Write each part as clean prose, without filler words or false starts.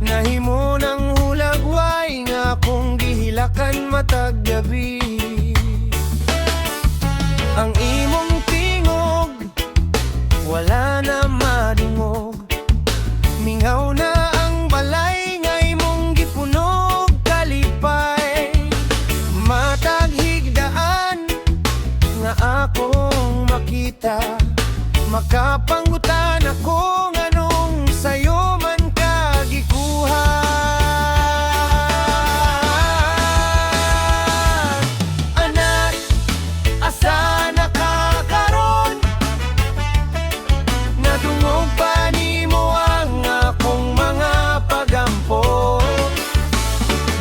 Nahimo ng hulagway nga kung gihilakan matag gabi. Ang imong tingog wala na madungog, mingaw na ang balay nga imong gipunog kalipay. Matag higdaan nga akong makita, makapanggutan ako nganong sayo man ka gikuha. Anak, asa na ka karon? Nadungog pa nimo ang akong mga pagampo.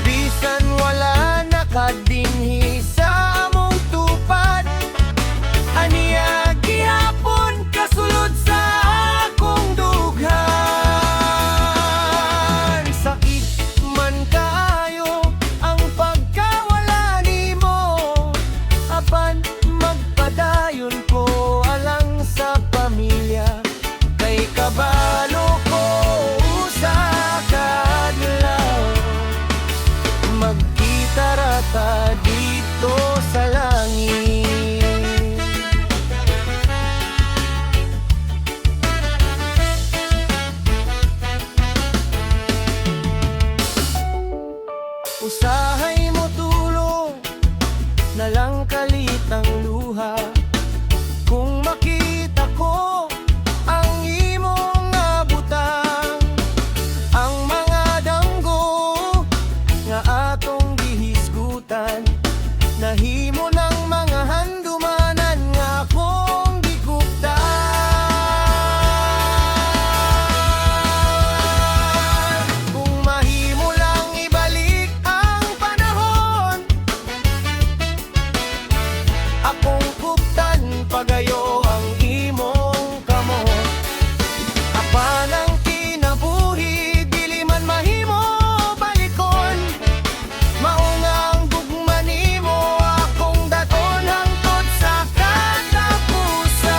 Bisan wala na ka dinhi sa among tupad, aniya gihapon kasulod sa akong dughan. Sakit man kaayo ang pagkawala nimo, apan magpadayon ko alang sa pamilya. Kay kabalo ko usa ka adlaw, magkita rata dito sa langit. Usahay mo tulong na lang kalitang luha, kung makita ko ang imong abutang, ang mga danggo nga atong gihisgutan. Nahimo ng mga handumanan nga akong gikuptan. Kung mahimo lang ibalik ang panahon, akong kuptan pagayo ang imong kamot. Apan ang kinabuhi dili man mahimo balikon, maungang gugma nimo akong daton hangtod sa katapusan.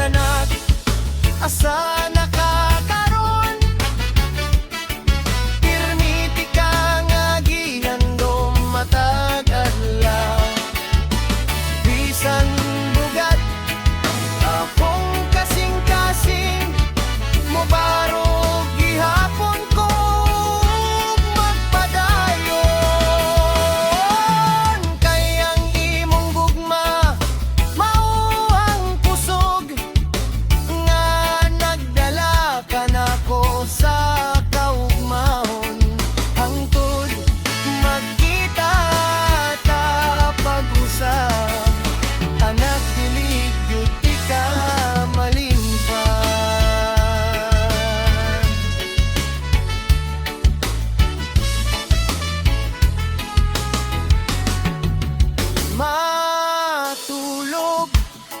Anak, asa na ka karon? Pirmiti ka nga gihandom matag adlaw. Bisan bugat akong kasing-kasing, mobarog gihapon ko magpadayon. Kay ang imong gugma mao ang kusog nga nagdala ka nako sa kaugmahon. Hangtod magkita ta pag-usap, anak dili gyud ka malimpan. Matulog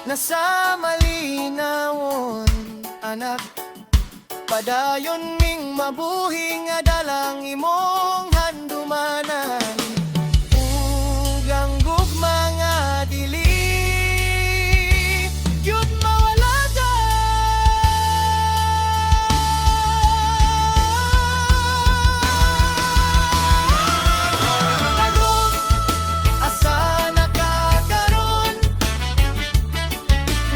na sa malinawon, anak, padayon ming mabuhi nga dalang imong handumanan. Ugang gugma nga dili gyud mawalagan. Karon, asa na ka karon?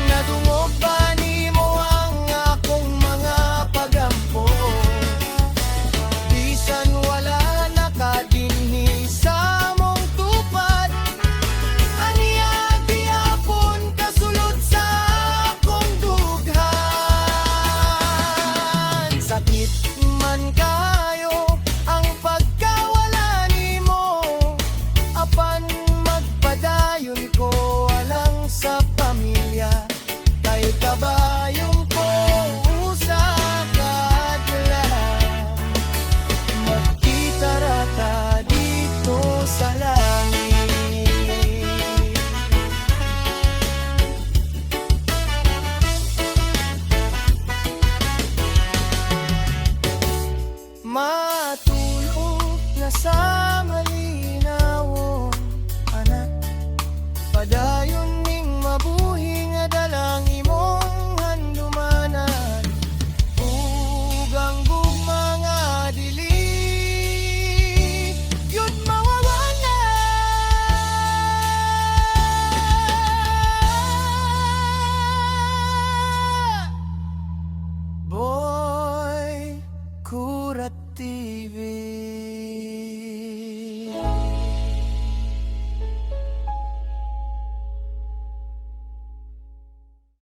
Nadungog ba nimo ang akong mga pagampo? Bisan wala na ka dinhi sa among tupad, aniya gihapon kasulod sa akong dughan. Sakit man kayo ang pagkawala nimo, apan magpadayon ko alang sa pamilya. Kay kabayong ko usa ka adlaw, magkita rata dito sa langit. Ma Kurat TV.